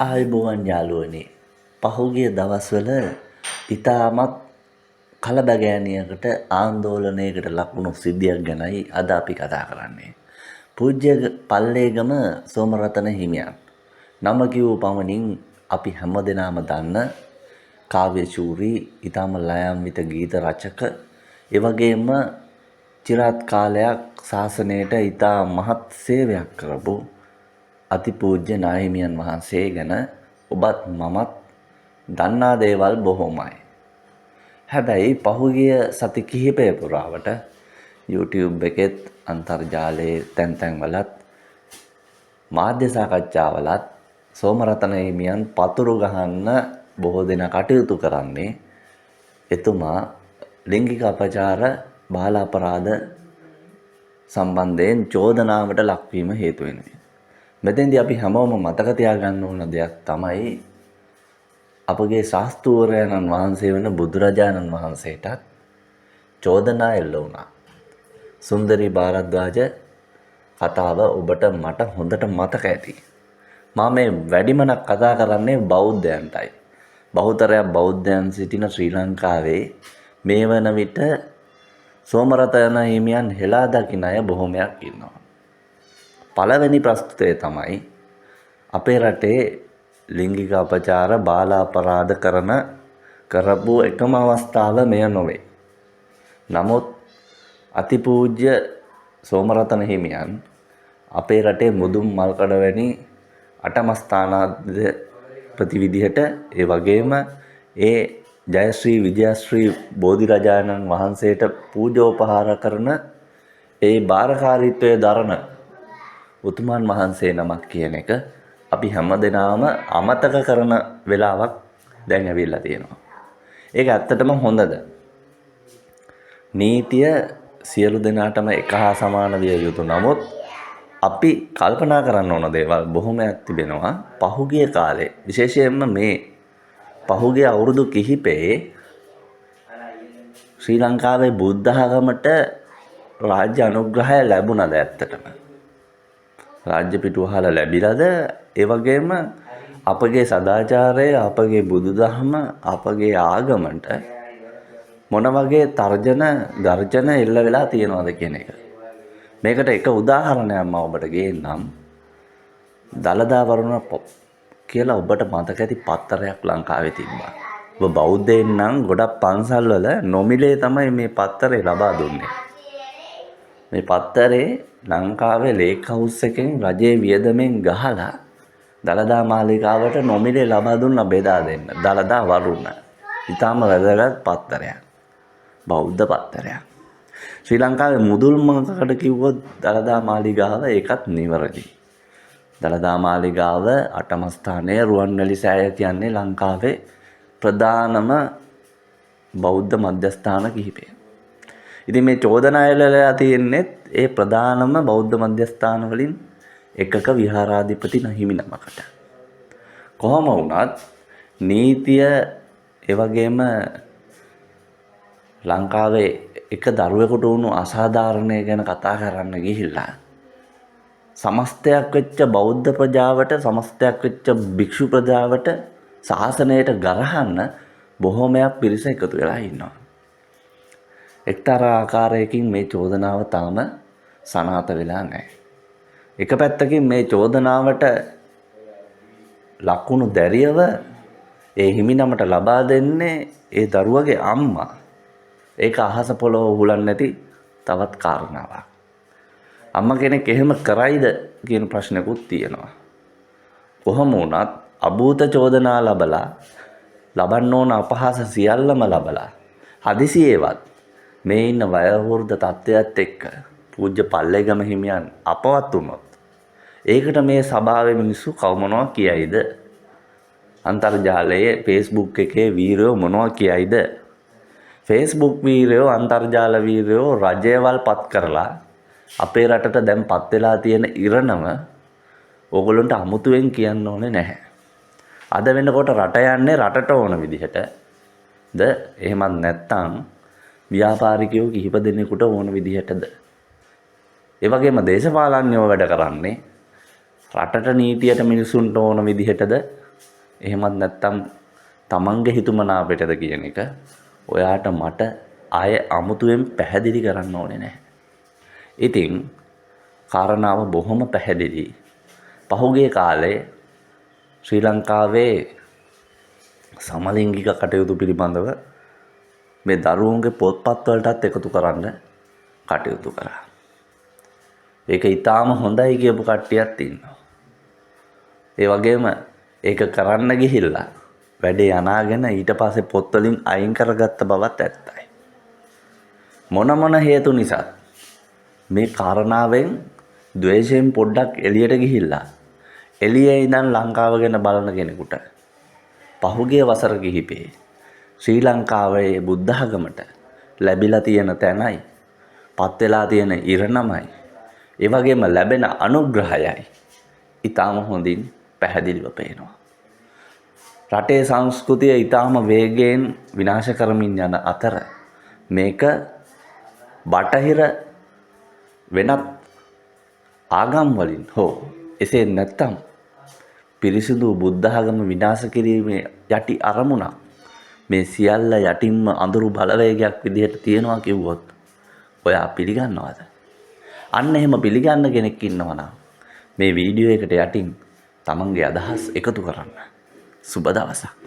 ආයුබෝවන් යාළුවනේ. පහුගිය දවස්වල ඉතාමත් කලබගෑනියකට ආන්දෝලනයකට ලකුණු සිද්ධියක් ගැනයි අද අපි කතා කරන්නේ. පූජ්‍ය පල්ලේගම සෝමරතන හිමියන්. නම කිව් පමණින් අපි හැමදෙනාම දන්න කාව්‍යශූරී ඉතාම ලයාන්විත ගීත රචක, එවැගේම චිරාත් කාලයක් ශාසනයට ඉතා මහත් සේවයක් කරපු අතිපූජ්‍ය නාහිමියන් වහන්සේ ගැන ඔබත් මමත් දන්නා දේවල් බොහෝමයි. හැබැයි පහුගිය සති කිහිපය පුරාවට YouTube එකෙත් අන්තර්ජාලයේ තැන් තැන්වලත් මාධ්‍ය සාකච්ඡාවලත් සෝමරතන හිමියන් පතුරු ගහන්න බොහෝ දෙනා කටයුතු කරන්නේ එතුමා ලිංගික අපචාර බාල අපරාධ සම්බන්ධයෙන් චෝදනාවට ලක්වීම හේතු වෙනවා. මෙතෙන්දී අපි හැමෝම මතක තියාගන්න ඕන දෙයක් තමයි අපගේ ශාස්ත්‍රූවරයන්න් වහන්සේ වෙන බුදුරජාණන් වහන්සේටත් චෝදනා එල්ල වුණා. සුන්දරී භාරද්වාජ කතාව ඔබට මට හොඳට මතක ඇති. මම මේ වැඩිමනක් කතා කරන්නේ බෞද්ධයන්ටයි. බහුතරයක් බෞද්ධයන් සිටින ශ්‍රී ලංකාවේ මේ වන විට සෝමරතන හිමියන් හෙලා දකින අය බොහොමයක් ඉන්නවා. පළවෙනි ප්‍රස්තුතය තමයි අපේ රටේ ලිංගික අපචාර බාල අපරාධ කරපු එකම අවස්ථාව මෙය නොවේ. නමුත් අතිපූජ්‍ය සෝමරතන හිමියන් අපේ රටේ මුදුන් මල්කඩ වැනි අටමස්ථානාධිපති විදිහට, ඒ වගේම ඒ ජයශ්‍රී විජයශ්‍රී බෝධිරජාණන් වහන්සේට පූජෝපහාර කරන ඒ භාරකාරීත්වය දරන උතුමන් වහන්සේ නමක් කියන එක අපි හැමදෙනාම අමතක කරන වෙලාවක් දැන් ඇවිල්ලා තියෙනවා. ඒක ඇත්තටම හොඳද? නීතිය සියලු දෙනාටම එක හා සමාන විය යුතු. නමුත් අපි කල්පනා කරන්න ඕන දේවල් බොහොමයක් තිබෙනවා. පහුගිය කාලේ, විශේෂයෙන්ම මේ පහුගිය අවුරුදු කිහිපේ ශ්‍රී ලංකාවේ බුද්ධ ආගමට රාජ්‍ය අනුග්‍රහය ලැබුණද? ඇත්තටම රාජ්‍ය පිටුවහල ලැබිලාද? ඒ වගේම අපගේ සදාචාරය, අපගේ බුදුදහම, අපගේ ආගමට මොන වගේ ගර්ජන එල්ල වෙලා තියෙනවද කියන එක. මේකට එක උදාහරණයක් මම ඔබට ගේන්නම්. දළදා වරුණ කියලා ඔබට මතක ඇති පත්තරයක් ලංකාවේ තිබ්බා. ඔබ බෞද්ධයෙක් නම් ගොඩක් පන්සල්වල නොමිලේ තමයි මේ පත්තරේ ලබා දුන්නේ. මේ පත්තරේ ලංකාවේ ලේක් හවුස් එකෙන් රජයේ වියදමෙන් ගහලා දළදා මාලිගාවට නොමිලේ ලබා දුන්න බෙදා දෙන්න. දළදා වරුණ. ඊටාම වැදගත් පත්තරයක්. බෞද්ධ පත්තරයක්. ශ්‍රී ලංකාවේ මුදුල්මකට කිව්වොත් දළදා මාලිගාව, ඒකත් නිවැරදි. දළදා මාලිගාව අටම ස්ථානයේ රුවන්වැලි සෑය කියන්නේ ලංකාවේ ප්‍රධානම බෞද්ධ මධ්‍යස්ථාන කිහිපය. ඉතින් මේ චෝදනා එල්ලලා තියෙන්නේ ඒ ප්‍රධානම බෞද්ධ මධ්‍යස්ථාන වලින් එකක විහාරාධිපති හිමි නමකට. කොහොම වුණත් නීතිය, ඒ වගේම ලංකාවේ එක දරුවෙකුට වුණු අසාධාරණය ගැන කතා කරන්න ගිහිල්ලා සමස්තයක් වෙච්ච බෞද්ධ ප්‍රජාවට, සමස්තයක් වෙච්ච භික්ෂු ප්‍රජාවට, ශාසනයට ගරහන්න බොහෝමයක් පිරිස එකතු වෙලා ඉන්නවා. එක්තරා ආකාරයකින් මේ චෝදනාව තාම සනාථ වෙලා නැහැ. එක පැත්තකින් මේ චෝදනාවට ලකුණු දැරියව ඒ හිමිනමට ලබා දෙන්නේ ඒ දරුවගේ අම්මා. ඒක අහස පොළොව උහුලන්නේ නැති තවත් කාරණාවක්. අම්මා කෙනෙක් එහෙම කරයිද කියන ප්‍රශ්නකුත් තියෙනවා. කොහොම වුණත් අභූත චෝදනා ලබන්න ඕන අපහාස සියල්ලම ලබලා හදිසියේවත් මේ ඉන්න වයෝවෘද්ධ තත්ත්වයට එක්ක පූජ්‍ය පල්ලේගම හිමියන් අපවත් වුණොත් ඒකට මේ සභාවේ මිනිස්සු කවමනවා කියයිද? අන්තර්ජාලයේ Facebook එකේ වීරයෝ මොනවා කියයිද? Facebook වීරයෝ, අන්තර්ජාල වීරයෝ රජයවල් පත් කරලා අපේ රටට දැන් පත් වෙලා තියෙන ඉරණම ඕගොල්ලන්ට අමුතුවෙන් කියන්න ඕනේ නැහැ. අද වෙනකොට රට යන්නේ රටට ඕන විදිහට ද එහෙමත් නැත්නම් ව්‍යාපාරිකයෝ කිහිප දෙනෙකුට ඕන විදිහටද? ඒ වගේම දේශපාලඥයෝ වැඩ කරන්නේ රටට නීතියට මිනිසුන්ට ඕන විදිහටද එහෙමත් නැත්තම් තමන්ගේ හිතුමනාපෙටද කියන එක ඔයාට මට ආය අමුතුවෙන් පැහැදිලි කරන්න ඕනේ නැහැ. ඉතින් කාරණාව බොහොම පැහැදිලි. පහුගිය කාලේ ශ්‍රී ලංකාවේ සමලිංගික කටයුතු පිළිබඳව මේ දරුවන්ගේ පොත්පත් වලටත් එකතු කරන්න කටයුතු කරා. ඒක ඊටාම හොඳයි කියපු කට්ටියක් ඉන්නවා. ඒ වගේම ඒක කරන්න ගිහිල්ලා වැඩේ අනාගෙන ඊට පස්සේ පොත් වලින් අයින් කරගත්ත බවත් ඇත්තයි. මොන හේතු නිසා මේ කාරණාවෙන් ද්වේෂයෙන් පොඩ්ඩක් එළියට ගිහිල්ලා එළියේ ඉඳන් ලංකාව ගැන බලන කෙනෙකුට පහුගිය වසර කිහිපේ ශ්‍රී ලංකාවේ බුද්ධ ආගමට ලැබිලා තියෙන තැනයි පත් වෙලා තියෙන ඉරණමයි ඒ වගේම ලැබෙන අනුග්‍රහයයි ඊටාම හොඳින් පැහැදිලිව පේනවා. රටේ සංස්කෘතිය ඊටාම වේගයෙන් විනාශ කරමින් යන අතර මේක බටහිර වෙනත් ආගම් වලින් හෝ එසේ නැත්තම් පිරිසිදු බුද්ධ ආගම විනාශ කිරීමේ යටි අරමුණක් මේ සියල්ල යටින්ම අඳුරු බලවේගයක් විදිහට තියෙනවා කිව්වොත් ඔයා පිළිගන්නවද? අන්න එහෙම පිළිගන්න කෙනෙක් ඉන්නවා නම් මේ වීඩියෝ එකට යටින් තමන්ගේ අදහස් එකතු කරන්න. සුබ දවසක්.